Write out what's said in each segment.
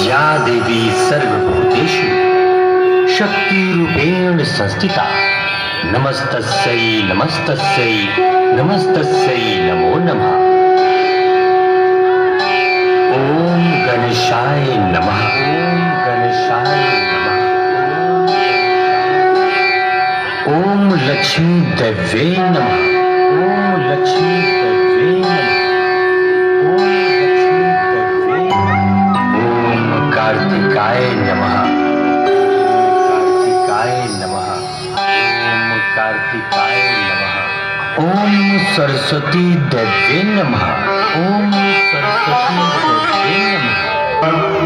या देवी सर्वभूतेषु शक्तिरूपेण संस्थिता नमस्तस्यै नमस्तस्यै नमस्तस्यै नमो नमः। ओम गणेशाय नमः। ओम गणेशाय नमः। ओम लक्ष्मी देवे नमः। ओम लक्ष्मी देवे नमः। ओम लक्ष्मी देवे नमः। ओम कार्तिकाय नमः। कार्तिकाय नमः। ओम कार्तिकाय नमः। ओम सरस्वती देवे नमः। ओम सरस्वती देवे नमः।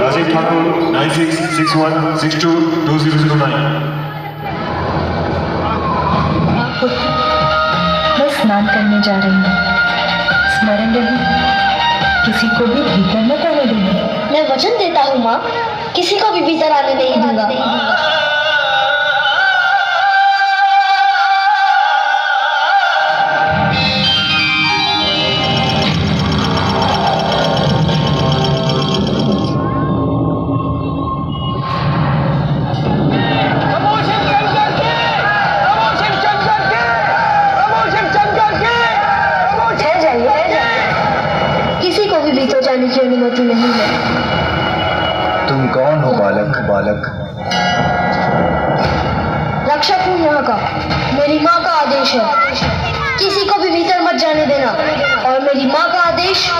राजीव ठाकुर 9661622009। मैं स्नान करने जा रही हूँ। स्मरण रहे, किसी को भी भीतर न आने देना। मैं वचन देता हूँ माँ, किसी को भी भीतर आने नहीं दूंगा। किसी को भी भीतर जाने की अनुमति नहीं है। तुम कौन हो बालक? बालक रक्षक हूँ यहाँ का। मेरी माँ का आदेश है, किसी को भी भीतर मत जाने देना। और मेरी माँ का आदेश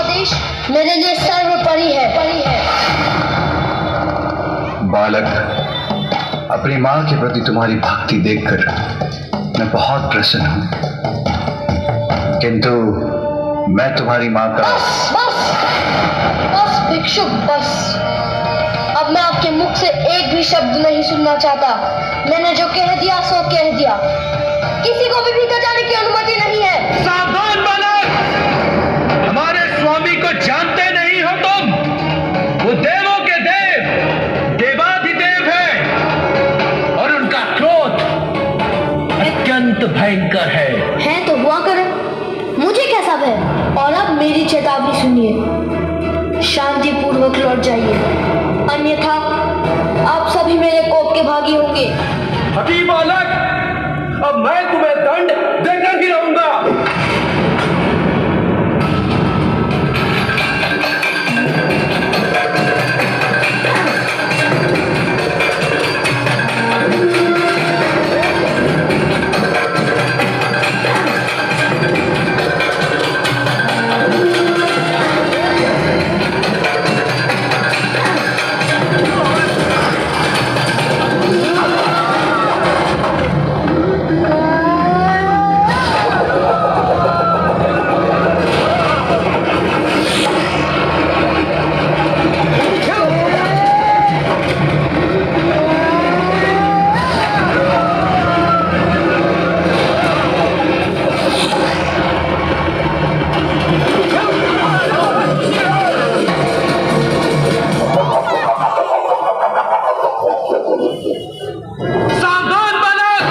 मेरे लिए सर्वोपरि है। बालक, अपनी माँ के प्रति तुम्हारी भक्ति देखकर मैं बहुत प्रसन्न हूँ, किंतु मैं तुम्हारी माँ का बस भिक्षुक, बस। अब मैं आपके मुख से एक भी शब्द नहीं सुनना चाहता। मैंने जो कह दिया सो कह दिया। किसी को भी भीतर जाने की अनुमति नहीं है। सावधान बालक, हमारे स्वामी को जानते नहीं हो तुम। वो देवों के देव, देवाधिदेव है और उनका क्रोध अत्यंत भयंकर है। तो हुआ करे, मुझे कैसा भय। और अब मेरी चेतावनी सुनिए, शांति पूर्वक लौट जाइए, अन्यथा आप सभी मेरे कोप के भागी होंगे। हठी बालक, अब मैं तुम्हें दंड देकर ही रहूंगा। सावधान बालक,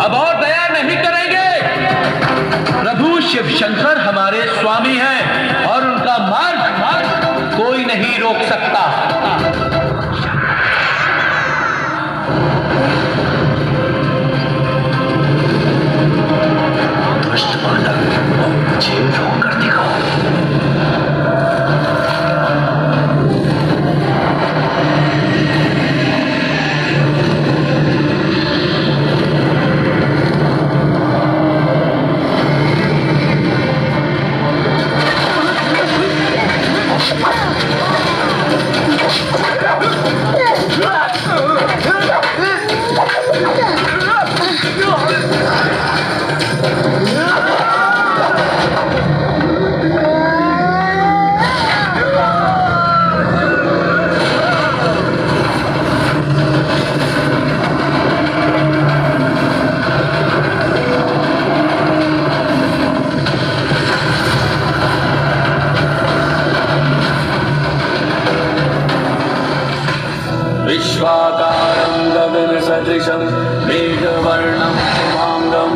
अब और दया नहीं करेंगे। प्रभु शिव शंकर हमारे स्वामी हैं और उनका मार्ग कोई नहीं रोक सकता। दुष्ट बालक, मुझे रोक कर दिखाओ। विश्वाकारं गगनसदृशं मेघवर्णं शुभांगं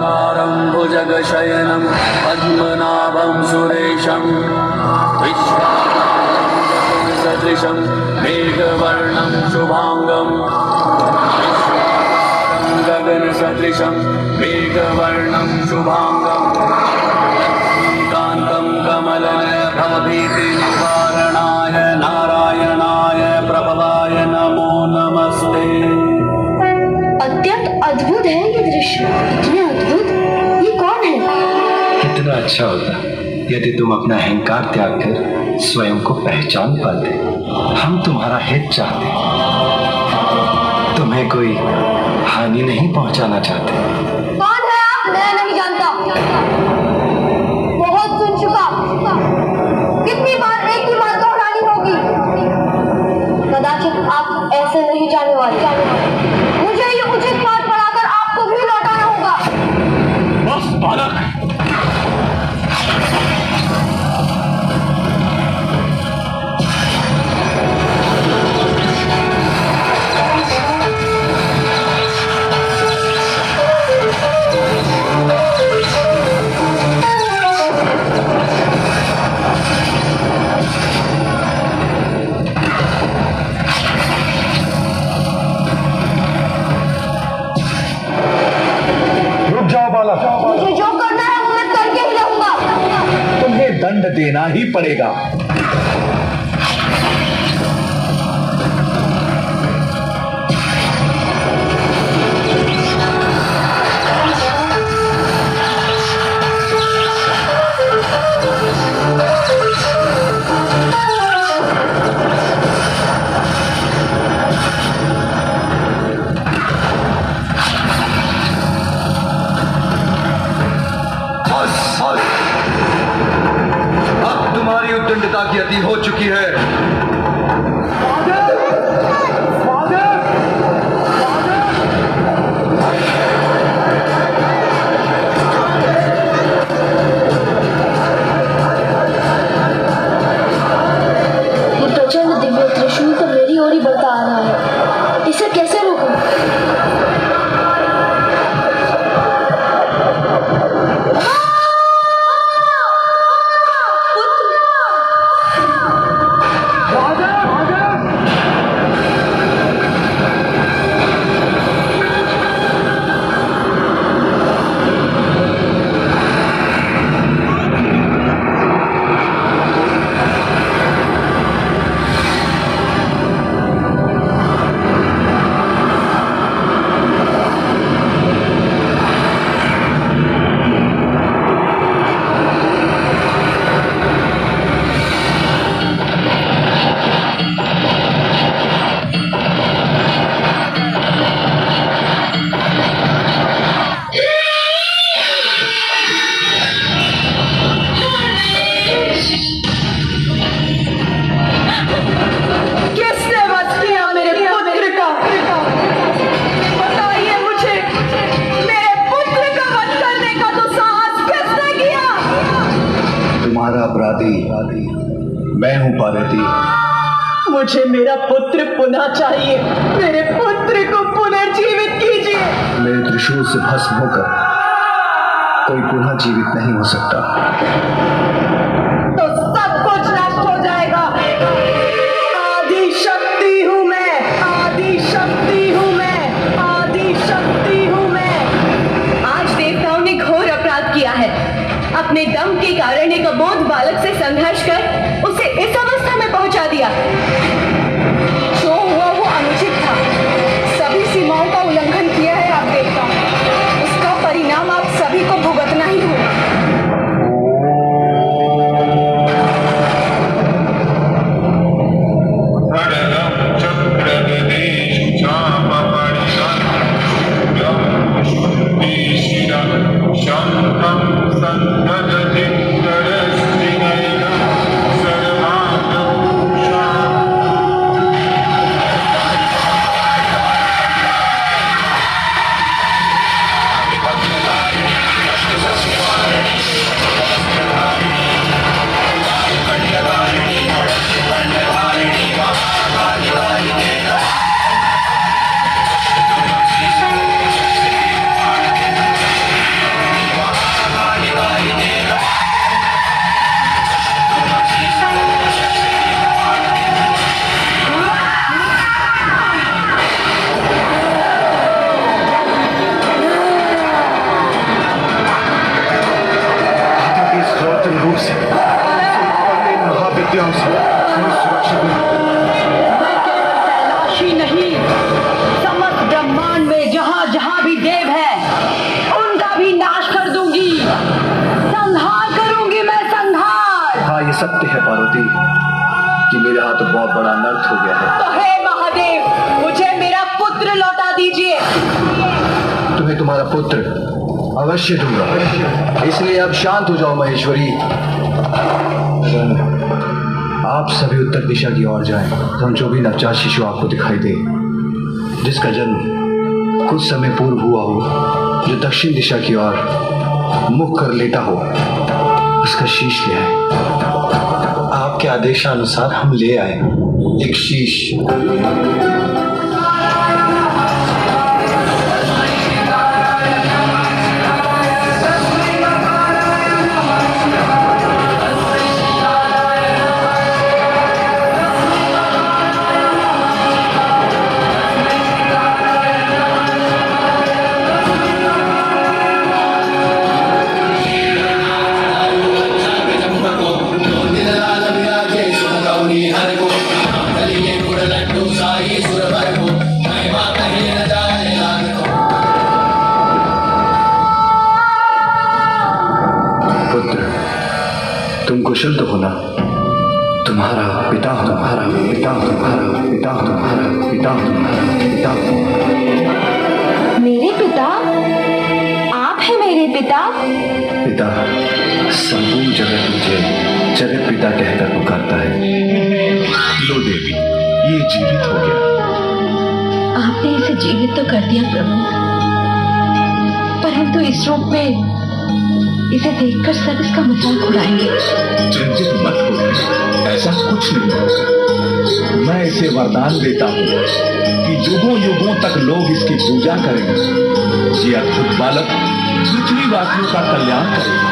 कारं भुजगशयनं पद्मनाभं सुरेशं विश्वाकारं सदृशं मेघवर्णं शुभांगं गगनसदृशं मेघवर्णं शुभांगं कान्तं कमलनयनभीतिनिवारणाय नारायणाय प्रभवाय नमो नमस्ते। अत्यंत अद्भुत है ये दृश्य। इतने अद्भुत, ये कौन है? कितना अच्छा होता यदि तुम अपना अहंकार त्याग कर स्वयं को पहचान पाते। हम तुम्हारा हित चाहते, तुम्हें कोई हानि नहीं पहुंचाना चाहते। कौन है आप? मैं नहीं जानता। बहुत सुन चुका। कितनी बार एक ही बात दोहरानी होगी? कदाचित आप ऐसे नहीं जाने वाले। मुझे ये उचित पाठ पढ़ाकर आपको भी लौटाना होगा। बस बालक, रुक जाओ बालक। मुझे जो करना है वो मैं करके ही रहूंगा। तुम्हें दंड देना ही पड़ेगा। अब तुम्हारी उद्दंडता की अति हो चुकी है। ये प्रचंड दिव्य त्रिशूल तो मेरी ओर ही बढ़ता आ रहा है। इसे कैसे रोकूं? मैं हूं पार्वती। मुझे मेरा पुत्र पुनः चाहिए। मेरे पुत्र को पुनर्जीवित कीजिए। मेरे त्रिशूल से भस्म होकर कोई पुनः जीवित नहीं हो सकता। तो सब कुछ नष्ट हो जाएगा। आदि शक्ति हूं मैं, आदि शक्ति हूं मैं, आदि शक्ति हूं मैं। आज देवताओं ने घोर अपराध किया है। अपने दम के कारण एक अबोध बालक से संघर्ष कर उसे इस अवस्था में पहुंचा दिया। जो हुआ वो अनुचित था। सभी सीमाओं का उल्लंघन किया है आप देवताओं। उसका परिणाम आप सभी को भुगतना ही होगा। कहीं सुरक्षित नहीं। मैं केवल कैलाश ही नहीं, समस्त ब्रह्मांड में जहां जहां भी देव है उनका भी नाश कर दूंगी, संहार करूंगी मैं, संहार। हाँ, ये सत्य है पार्वती कि मेरे हाथ तो बहुत बड़ा अनर्थ हो गया है। तो हे महादेव, मुझे मेरा पुत्र लौटा दीजिए। तुम्हें तुम्हारा पुत्र अवश्य दूंगा, इसलिए अब शांत हो जाओ महेश्वरी। आप सभी उत्तर दिशा की ओर जाएं, तो जो भी नवजात शिशु आपको दिखाई दे, जिसका जन्म कुछ समय पूर्व हुआ हो, जो दक्षिण दिशा की ओर मुख कर लेटा हो, उसका शीश ले आए। आपके आदेशानुसार हम ले आए एक शीश। तुम कुशल तो हो ना? तुम्हारा पिता हो, तुम्हारा पिता हो, तुम्हारा पिता हो, तुम्हारा पिता हो, तुम्हारा पिता हो। मेरे पिता? आप हैं मेरे पिता? पिता, संपूर्ण जगत मुझे जगत पिता कहकर पुकारता है। लो देवी, ये जीवित हो गया। आपने इसे जीवित तो कर दिया प्रभु, परंतु इस रूप में इसे देखकर सब इसका मजाक उड़ाएंगे। चिंतित मत हो, ऐसा कुछ नहीं होगा। मैं इसे वरदान देता हूँ कि युगों युगों तक लोग इसकी पूजा करेंगे। ये अद्भुत बालक पृथ्वीवासियों का कल्याण करेगा।